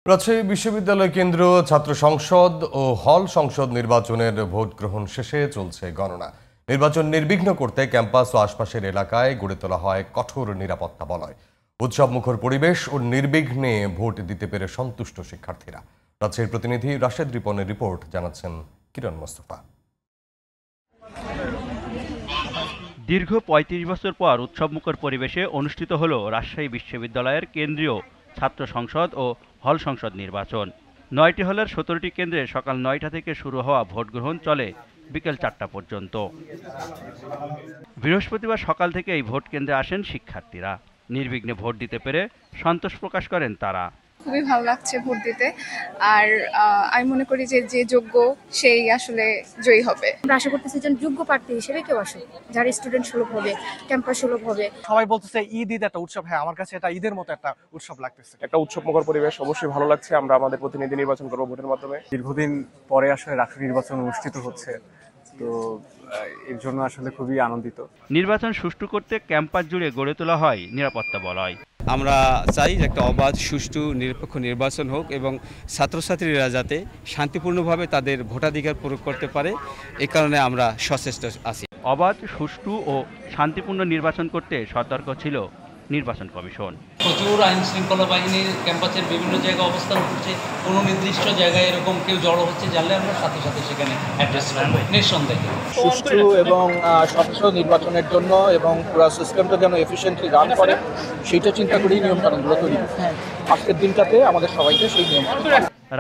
রাজশাহী বিশ্ববিদ্যালয় কেন্দ্র ছাত্র সংসদ ও হল সংসদ নির্বাচনের ভোট গ্রহণ শেষে চলছে গণনা। নির্বাচন নির্বিঘ্ন করতে ক্যাম্পাস ও আশপাশের এলাকায় গড়ে তোলা হয় কঠোর নিরাপত্তা বলয়। উৎসবমুখর পরিবেশ ও নির্বিঘ্নে ভোট দিতে পেরে সন্তুষ্ট শিক্ষার্থীরা। রাজশাহীর প্রতিনিধি রাশেদ রিপনের রিপোর্ট জানাচ্ছেন কিরণ মোস্তফা। দীর্ঘ ৩৫ বছর পর উৎসবমুখর পরিবেশে অনুষ্ঠিত হলো রাজশাহী বিশ্ববিদ্যালয়ের কেন্দ্রীয় ছাত্র সংসদ ও হল সংসদ নির্বাচন। ৯টি হলের ১৭টি কেন্দ্রে সকাল ৯টা থেকে শুরু হওয়া ভোট গ্রহণ চলে বিকেল ৪টা পর্যন্ত। বৃহস্পতিবার সকাল থেকে এই ভোট কেন্দ্রে আসেন শিক্ষার্থীরা। নির্বিঘ্নে ভোট দিতে পেরে সন্তোষ প্রকাশ করেন তারা। খুবই ভালো লাগছে ভোট দিতে। আর আমি মনে করি যে যে যোগ্য সেই আসলে জয়ী হবে। আমরা আশা করতেছি যে যোগ্য প্রার্থী হিসেবে কেউ আসুক, যার স্টুডেন্ট সুলভ হবে, ক্যাম্পাস সুলভ হবে। সবাই বলতেছে ঈদ একটা উৎসব। হ্যাঁ, আমার কাছে এটা ঈদের মতো একটা উৎসব লাগতেছে। একটা উৎসবমুখর পরিবেশ অবশ্যই ভালো লাগছে। আমরা আমাদের প্রতিনিধি নির্বাচন করবো ভোটের মাধ্যমে। দীর্ঘদিন পরে আসলে রাষ্ট্রীয় নির্বাচন অনুষ্ঠিত হচ্ছে, তো এর জন্য আসলে খুবই আনন্দিত। নির্বাচন সুষ্ঠু করতে ক্যাম্পাস জুড়ে গড়ে তোলা হয় নিরাপত্তা বলয়। আমরা চাই যে একটা অবাধ, সুষ্ঠু, নিরপেক্ষ নির্বাচন হোক এবং ছাত্রছাত্রীরা যাতে শান্তিপূর্ণভাবে তাদের ভোটাধিকার প্রয়োগ করতে পারে, এ কারণে আমরা সচেষ্ট আছি। অবাধ, সুষ্ঠু ও শান্তিপূর্ণ নির্বাচন করতে সতর্ক ছিল নির্বাচন কমিশন। প্রচুর আইন শৃঙ্খলা বাহিনীর ক্যাম্পাসের বিভিন্ন জায়গায় অবস্থান করছে। কোনো নির্দিষ্ট জায়গায় এরকম কেউ জড়ো হচ্ছে, জানলে আমরা সাথে সাথে সেখানে অ্যাড্রেস করব নিঃসন্দেহে। সুষ্ঠু এবং স্বচ্ছ নির্বাচনের জন্য এবং পুরো সিস্টেমটা যেন এফিশিয়েন্টলি রান করে, সেইটা চিন্তা করেই নিয়মকানুনগুলো তৈরি করতে হবে। আজকের দিনটাতে আমাদের সবাইকে সেই নিয়ম।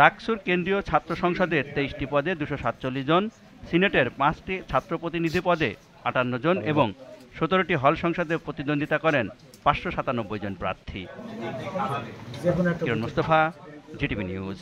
রাকসুর কেন্দ্রীয় ছাত্র সংসদের 23টি পদে 247 জন, সিনেটের 5টি ছাত্র প্রতিনিধি পদে 58 জন এবং 17টি হল সংসদে প্রতিদ্বন্দ্বিতা করেন 597 জন প্রার্থী। কিরণ মোস্তফা, জিটিভি নিউজ।